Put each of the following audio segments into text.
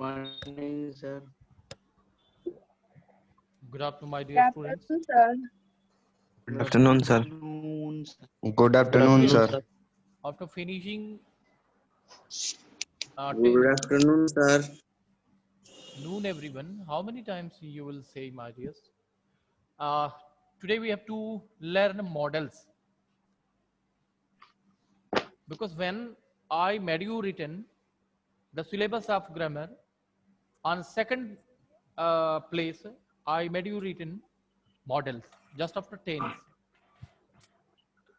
morning, sir. Good afternoon, my Good dear students. afternoon, sir. Good afternoon, sir. Afternoon, sir. Good afternoon, Today, sir. after finishing Good 10th, afternoon, sir. noon everyone, how many times you will say, my dears? Uh, Today we have to learn models, because when I made you written the syllabus of grammar on second place, I made you written models just after tense.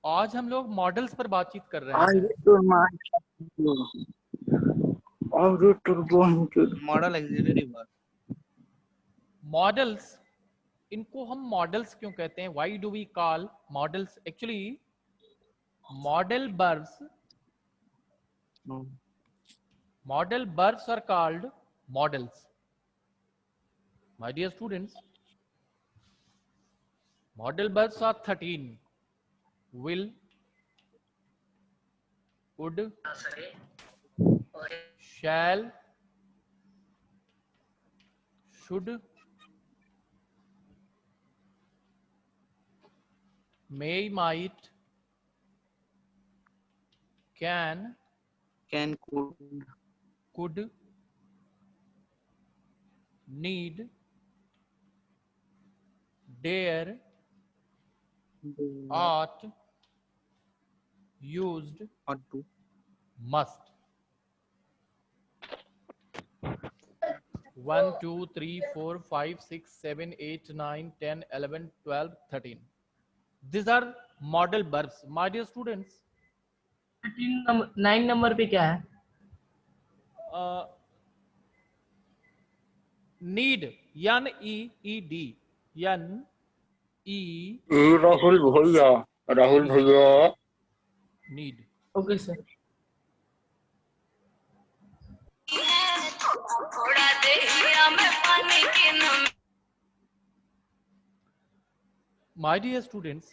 आज हम लोग models पर बातचीत कर रहे हैं. Model auxiliary verb. Models, इनको हम मॉडल्स क्यों कहते हैं? Why do we call modals? Actually modal verbs are called models. My dear students, model verbs are 13. Will, would, shall, should, may, might, can, could, need, dare, ought, used, Ought to. must. 1, 2, 3, 4, 5, 6, 7, 8, 9, 10, 11, 12, 13. These are model verbs. My dear students, 9 number पे क्या है? need, N-E-E-D, N-E, Rahul भैया need. Okay sir. My dear students,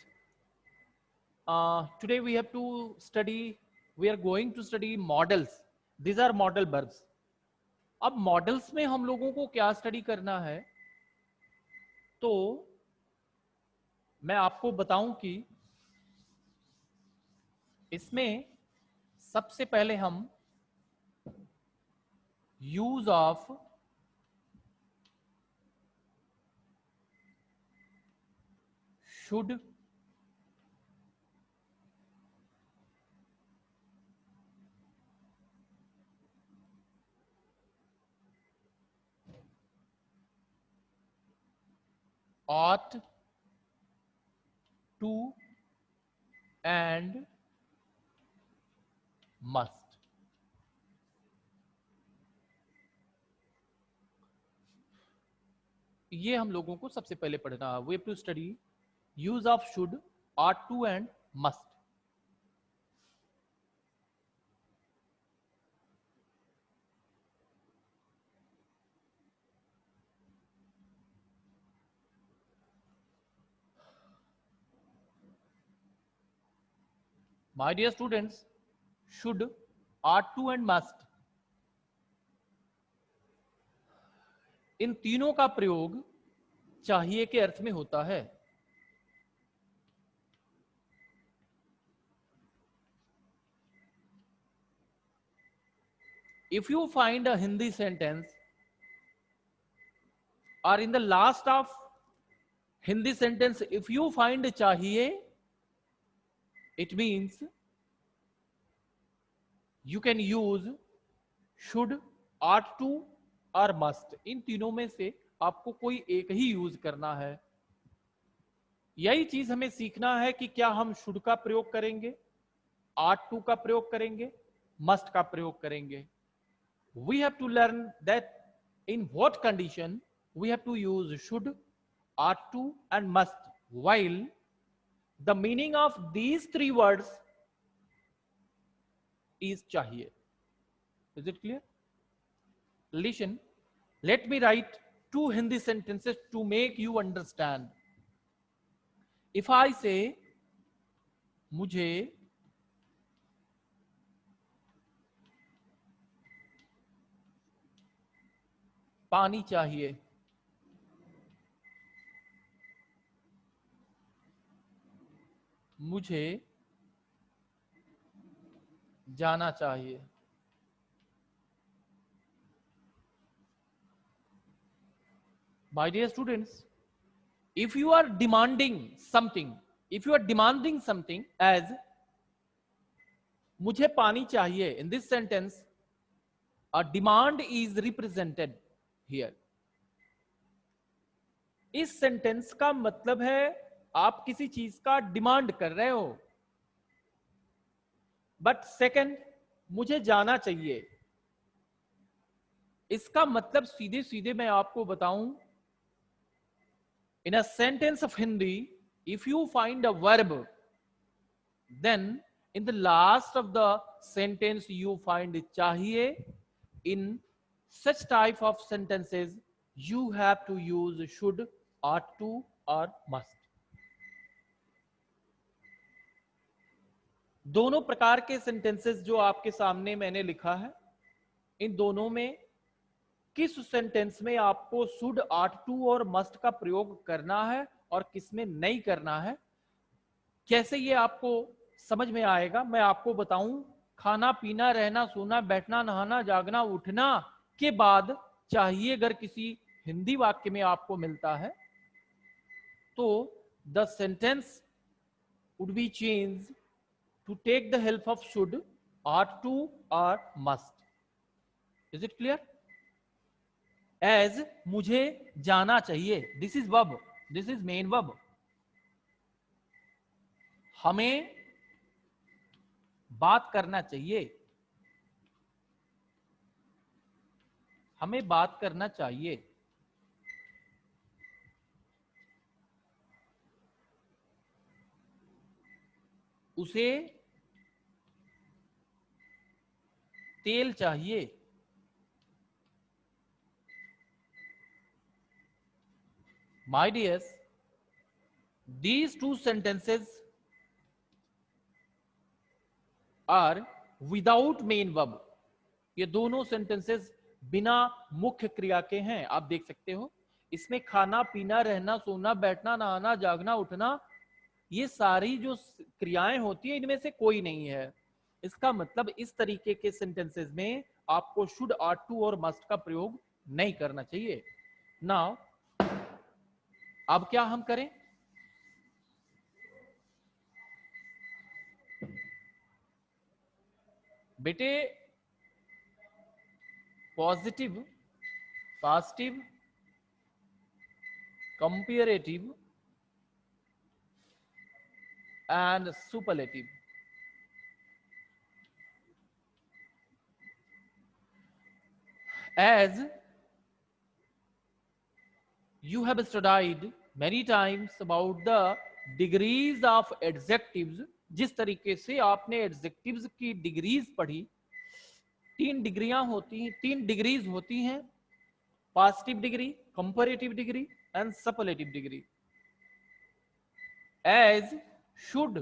today we are going to study models. These are model verbs. अब models में हम लोगों को क्या स्टडी करना है, तो मैं आपको बताऊं कि इसमें सबसे पहले हम use of should, ought to and must. ये हम लोगों को सबसे पहले पढ़ना है. We have to study use of should, ought to and must. My dear students, should, ought to and must, इन तीनों का प्रयोग चाहिए के अर्थ में होता है. If you find a Hindi sentence or in the last of Hindi sentence, if you find चाहिए, it means you can use should, ought to और must. इन तीनों में से आपको कोई एक ही यूज करना है. यही चीज हमें सीखना है कि क्या हम शुड का प्रयोग करेंगे, ought to का प्रयोग करेंगे, must का प्रयोग करेंगे. We have to learn that in what condition we have to use should, ought to and must, while the meaning of these three words is चाहिए. Is it clear? Listen, let me write two Hindi sentences to make you understand. If I say मुझे पानी चाहिए, मुझे जाना चाहिए। My dear students, if you are demanding something, as मुझे पानी चाहिए, in this sentence a demand is represented here. इस सेंटेंस का मतलब है आप किसी चीज का डिमांड कर रहे हो। बट सेकंड, मुझे जाना चाहिए, इसका मतलब सीधे सीधे मैं आपको बताऊं, in a sentence of Hindi, if you find a verb, then in the last of the sentence you find chahiye. In such type of sentences, you have to use should, ought to or must. दोनों प्रकार के sentences जो आपके सामने मैंने लिखा है, इन दोनों में किस सेंटेंस में आपको शुड, आट टू और मस्ट का प्रयोग करना है और किस में नहीं करना है, कैसे ये आपको समझ में आएगा मैं आपको बताऊं। खाना पीना, रहना सोना, बैठना, नहाना, जागना, उठना के बाद चाहिए अगर किसी हिंदी वाक्य में आपको मिलता है तो the sentence would be change to take the help of should, ought to और must. Is it clear? As मुझे जाना चाहिए, this is verb, this is main verb. हमें बात करना चाहिए, हमें बात करना चाहिए। उसे तेल चाहिए, my dears, these two sentences are without main verb. ये दोनों सेंटेंसेस बिना मुख्य क्रिया के हैं। आप देख सकते हो इसमें खाना पीना, रहना सोना, बैठना, नहाना, जागना, उठना, ये सारी जो क्रियाएं होती है इनमें से कोई नहीं है। इसका मतलब इस तरीके के सेंटेंसेस में आपको शुड, आट टू और मस्ट का प्रयोग नहीं करना चाहिए। नाउ अब क्या हम करें? बेटे पॉजिटिव, पास्टिव, comparative and superlative. As you have studied many times about the degrees of adjectives, जिस तरीके से आपने एडजेक्टिव्स की डिग्रीज पढ़ी, तीन डिग्रियां होती हैं, तीन डिग्रीज होती हैं, positive degree, comparative degree and superlative degree. As should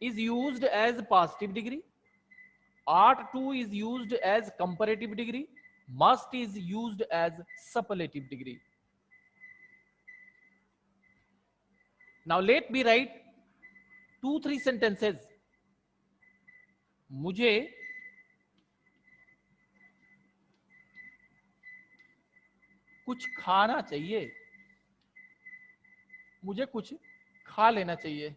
is used as positive degree, ought to is used as comparative degree, must is used as superlative degree. Now let me write 2-3 sentences. मुझे कुछ खाना चाहिए, मुझे कुछ खा लेना चाहिए।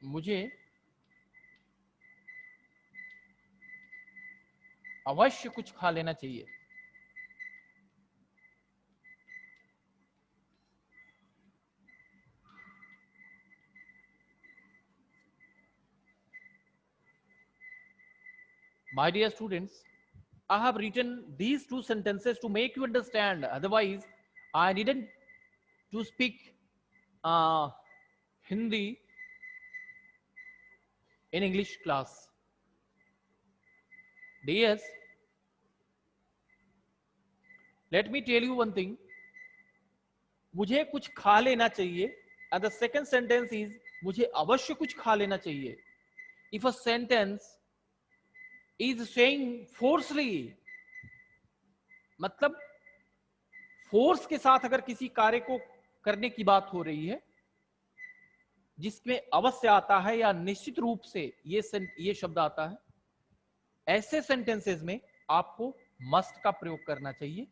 मुझे अवश्य कुछ खा लेना चाहिए। My dear students, I have written these two sentences to make you understand. Otherwise, I didn't to speak Hindi in English class. Dears, let me tell you one thing. मुझे कुछ खा लेना चाहिए, and the second sentence is मुझे अवश्य कुछ खा लेना चाहिए. If a sentence is saying forcely, मतलब फोर्स के साथ अगर किसी कार्य को करने की बात हो रही है, जिसमें अवश्य आता है या निश्चित रूप से ये शब्द आता है, ऐसे सेंटेंसेस में आपको मस्ट का प्रयोग करना चाहिए.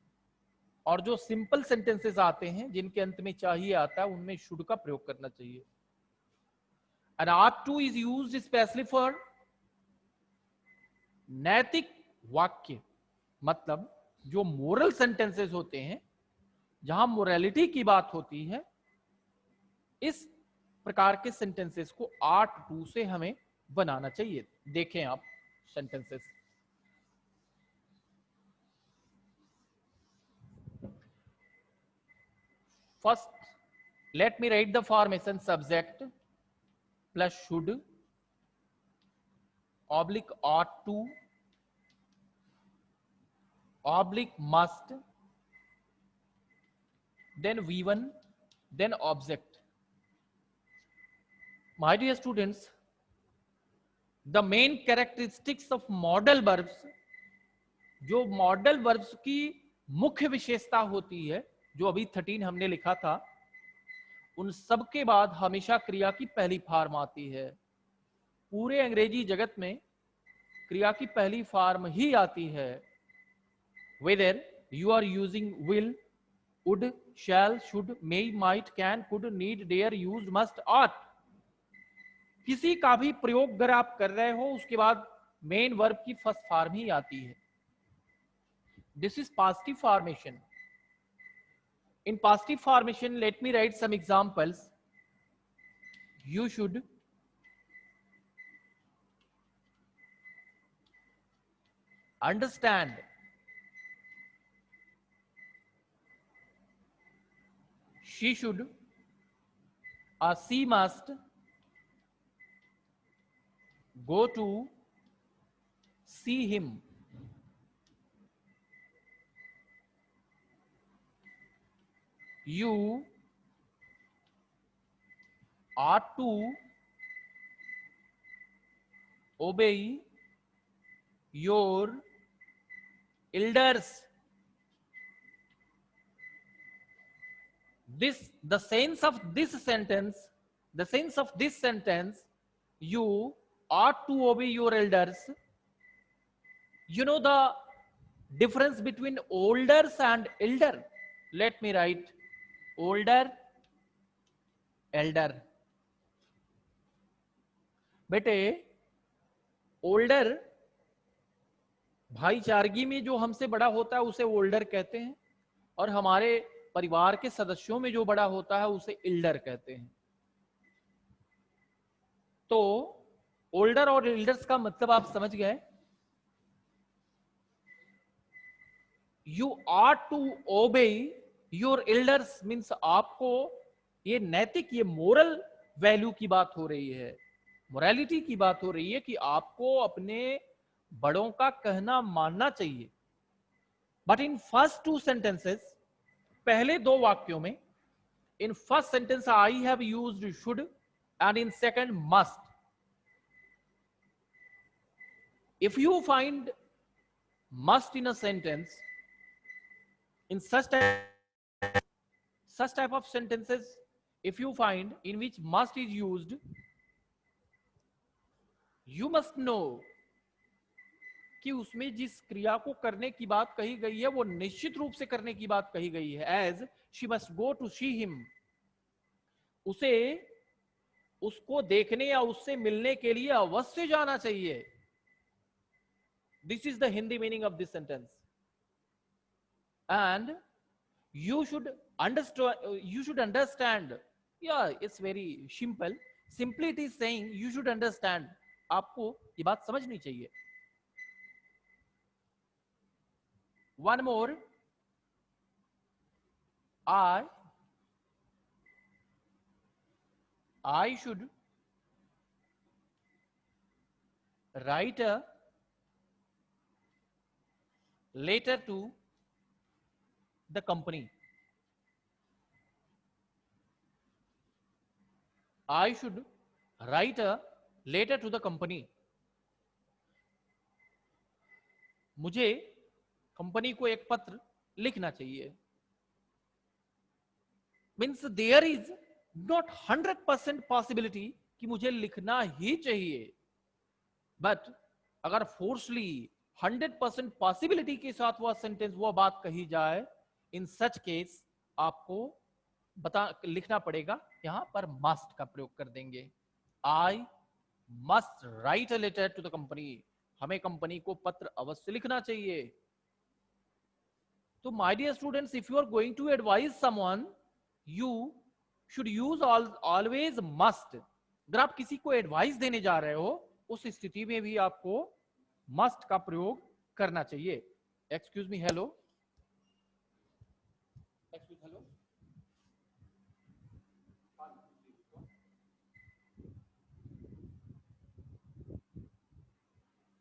और जो सिंपल सेंटेंसेस आते हैं जिनके अंत में चाहिए आता है, उनमें शुड का प्रयोग करना चाहिए. And ought to is used specially for नैतिक वाक्य, मतलब जो मोरल सेंटेंसेस होते हैं, जहां मोरालिटी की बात होती है, इस प्रकार के सेंटेंसेस को ought to से हमें बनाना चाहिए. देखें आप sentences. First, let me write the formation subject plus should oblique ought to oblique must, then V1, then object. My dear students, the main characteristics of modal verbs, जो modal verbs की मुख्य विशेषता होती है, जो अभी 13 हमने लिखा था, उन सब के बाद हमेशा क्रिया की पहली फॉर्म आती है. पूरे अंग्रेजी जगत में क्रिया की पहली फॉर्म ही आती है. Whether you are using will, would, shall, should, may, might, can, could, need, dare, used, must, ought, किसी का भी प्रयोग अगर आप कर रहे हो, उसके बाद मेन वर्ब की फर्स्ट फॉर्म ही आती है. This is positive formation. In positive formation, let me write some examples. You should understand. She should, or she must, go to see him. You ought to obey your elders. The sense of this sentence, you ought to obey your elders. You know the difference between elders and elder. Let me write older, elder. बेटे, older भाईचारगी में जो हमसे बड़ा होता है उसे older कहते हैं, और हमारे परिवार के सदस्यों में जो बड़ा होता है उसे एल्डर कहते हैं. तो ओल्डर और एल्डर्स का मतलब आप समझ गए. You are to obey your elders means आपको ये नैतिक, ये मोरल वैल्यू की बात हो रही है, मोरालिटी की बात हो रही है कि आपको अपने बड़ों का कहना मानना चाहिए. But in first two sentences, पहले दो वाक्यों में, in first sentence I have used should and in second must. If you find must in a sentence, in such type of sentences, if you find in which must is used, you must know कि उसमें जिस क्रिया को करने की बात कही गई है वो निश्चित रूप से करने की बात कही गई है. As she must go to see him, उसे उसको देखने या उससे मिलने के लिए अवश्य जाना चाहिए. This is the Hindi meaning of this sentence. And you should understand. Yeah, it's very simple. Simply it is saying you should understand. आपको ये बात समझनी चाहिए. One more. I should write a letter to the company. I should write a letter to the company. मुझे company को एक पत्र लिखना चाहिए. Means there is not 100% possibility कि मुझे लिखना ही चाहिए, बट अगर फोर्सली 100% पॉसिबिलिटी के साथ वह सेंटेंस, वह बात कही जाए, इन सच केस आपको लिखना पड़ेगा. यहां पर मस्ट का प्रयोग कर देंगे. I must write a letter to the company. हमें कंपनी को पत्र अवश्य लिखना चाहिए. तो my dear students, if you are going to advise someone, you should use always must. अगर आप किसी को एडवाइस देने जा रहे हो, उस स्थिति में भी आपको मस्ट का प्रयोग करना चाहिए. Excuse me, hello, excuse, hello.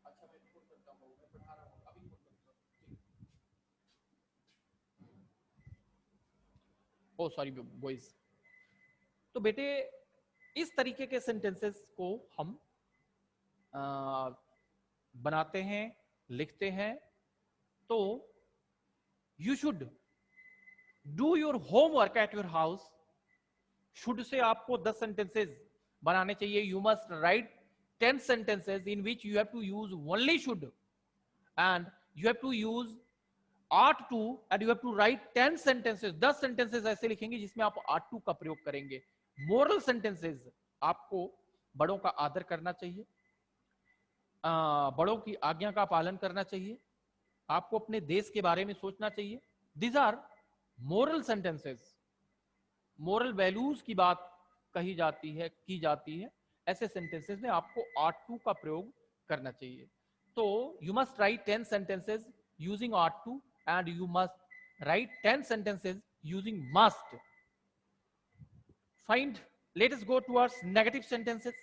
अच्छा, मैं रिपोर्ट करता हूँ, मैं पढ़ा रहा हूँ, अभी रिपोर्ट करता हूँ. ओ सॉरी बॉयज. तो बेटे, इस तरीके के सेंटेंसेस को हम बनाते हैं, लिखते हैं. तो you should do your homework at your house. Should say आपको 10 सेंटेंसेस बनाने चाहिए. You must write 10 sentences in which you have to use only should, and you have to use ought to, and you have to write 10 sentences. 10 sentences ऐसे लिखेंगे जिसमें आप ought to का प्रयोग करेंगे. moral sentences, आपको बड़ों का आदर करना चाहिए, बड़ों की आज्ञा का पालन करना चाहिए, आपको अपने देश के बारे में सोचना चाहिए. These are moral sentences. moral values की बात कही जाती है, की जाती है. ऐसे सेंटेंसेस में आपको ought to का प्रयोग करना चाहिए. तो you must write 10 sentences using ought to, and you must write 10 sentences using must. Find, let us go towards negative sentences.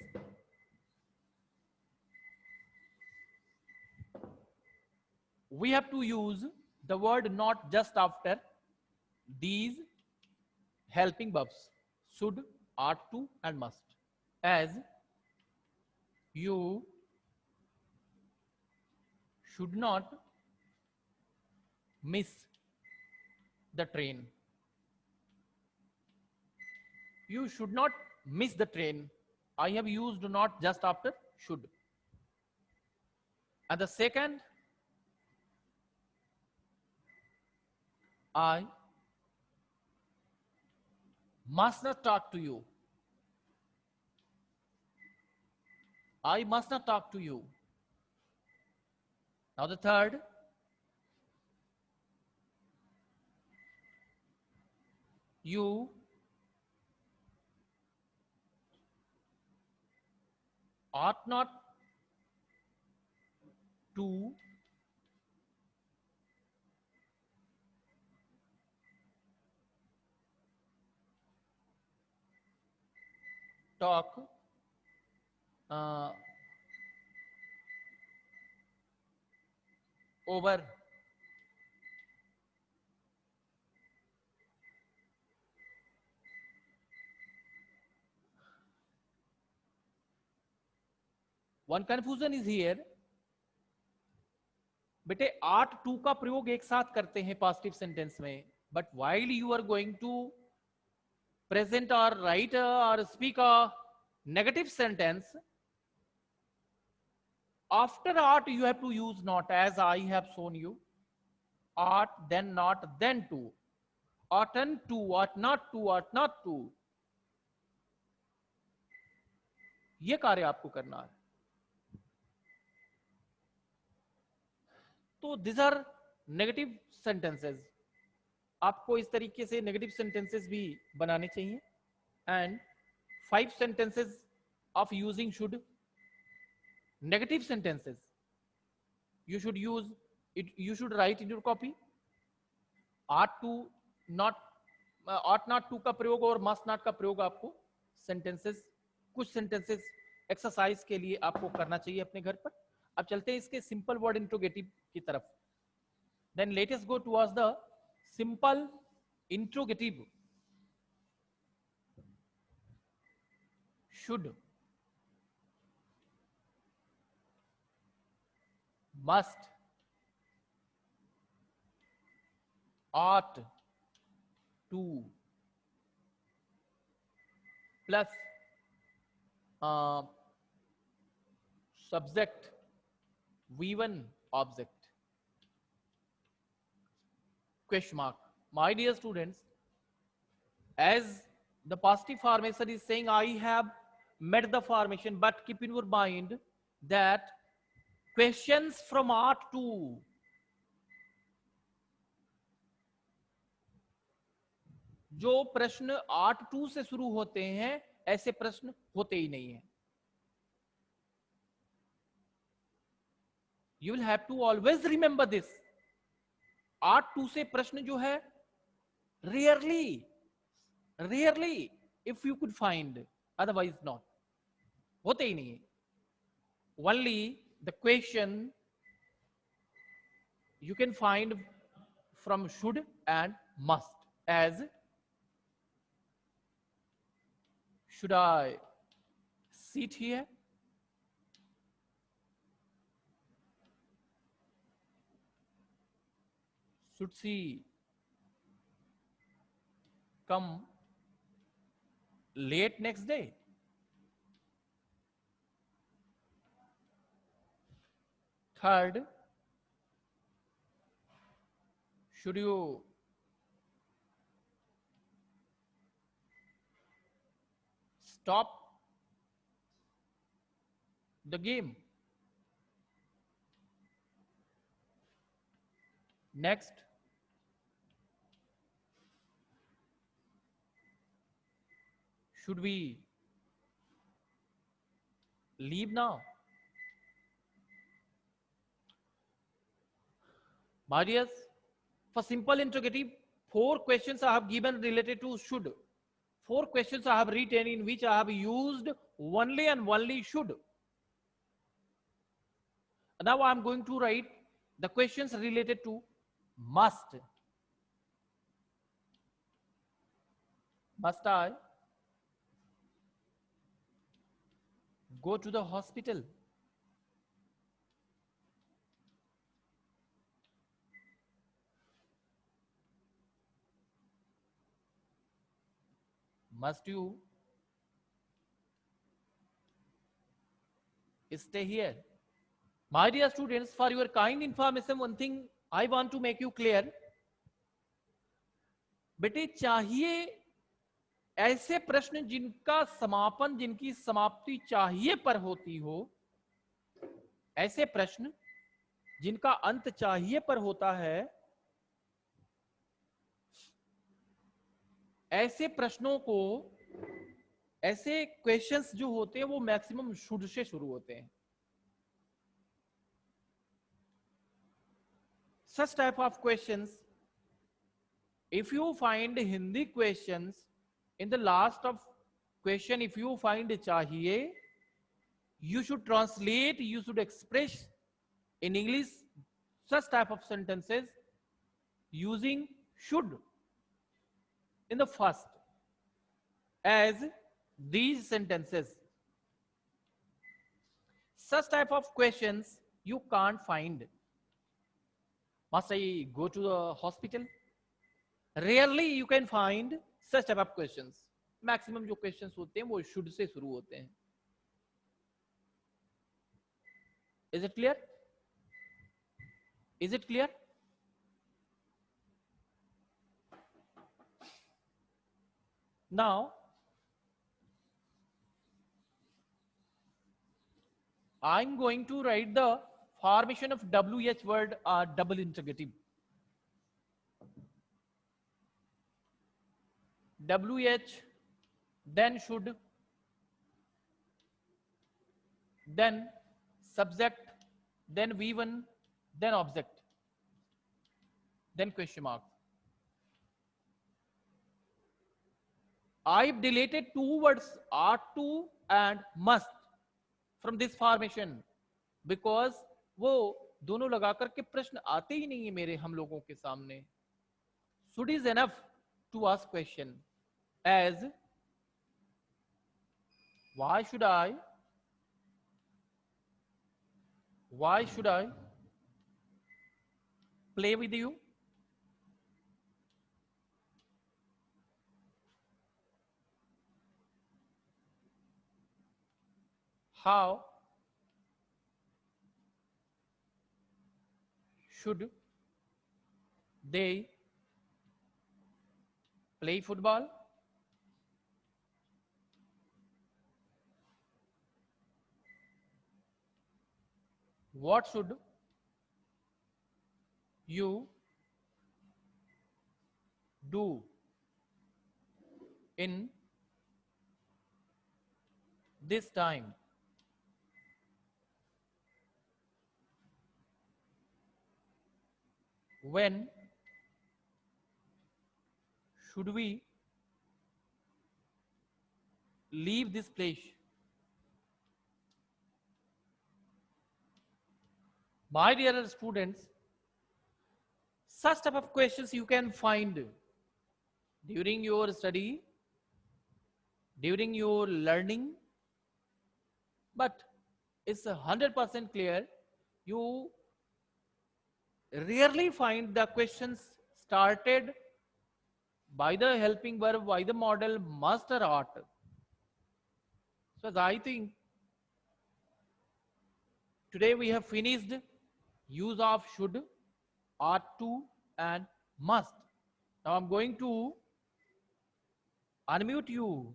We have to use the word not just after these helping verbs should, ought to, and must. As you should not miss the train. You should not miss the train. I have used not just after should. And the second, I must not talk to you. I must not talk to you. Now the third, you ought not to talk over one confusion is here. बेटे ought to का प्रयोग एक साथ करते हैं positive sentence में, but while you are going to present or write or speak a negative sentence, after ought you have to use not, as I have shown you. Ought, then not, then to. Oughtn't to, ought not to, ought not to. ये कार्य आपको करना है. तो these are negative sentences. आपको इस तरीके से नेगेटिव सेंटेंसेस भी बनाने चाहिए. And 5 sentences of using should. Negative sentences you should use it, you should write in your copy. ought to not, ought not to का प्रयोग और must not का प्रयोग आपको sentences, कुछ sentences एक्सरसाइज के लिए आपको करना चाहिए अपने घर पर. अब चलते हैं इसके सिंपल वर्ड इंट्रोगेटिव की तरफ. Then let us go towards the simple interrogative. should, must, ought to, plus subject V1 object, question mark. My dear students, as the positive formation is saying I have met the formation, but keep in your mind that questions from ought to, जो प्रश्न ought to से शुरू होते हैं ऐसे प्रश्न होते ही नहीं है. You will have to always remember this. ought to से प्रश्न जो है rarely if you could find, otherwise not, होते ही नहीं है. Only the question you can find from should and must, as should I sit here? Should she come late next day? Third, should you stop the game? Next, should we leave now? My dears, for simple interrogative, 4 questions I have given related to should. 4 questions I have written in which I have used only and only should. Now I am going to write the questions related to must. Must I go to the hospital? Must you stay here? My dear students, for your kind information, one thing I want to make you clear. बेटे चाहिए ऐसे प्रश्न जिनका समापन, जिनकी समाप्ति चाहिए पर होती हो, ऐसे प्रश्न जिनका अंत चाहिए पर होता है, ऐसे प्रश्नों को, ऐसे क्वेश्चंस जो होते हैं वो मैक्सिमम शुड से शुरू होते हैं. Such type of questions, if you find Hindi questions, in the last of question if you find chahiye, you should translate, you should express in English such type of sentences using should in the first, as these sentences. Such type of questions you can't find. Must I go to the hospital? Rarely you can find such type of questions. Maximum जो questions होते हैं वो should से शुरू होते हैं. Is it clear? Is it clear? Now, I'm going to write the formation of WH word or double interrogative. WH, then should, then subject, then V1, then object, then question mark. I've deleted 2 words, ought to and must, from this formation because वो दोनों लगा करके प्रश्न आते ही नहीं है मेरे हम लोगों के सामने. Should is enough to ask question, as Why should I play with you? How should they play football? What should you do in this time? When should we leave this place? My dear students, such type of questions you can find during your study, during your learning, but it's 100% clear you rarely find the questions started by the helping verb, by the model must or ought. So I think today we have finished use of should, ought to, and must. Now I'm going to unmute you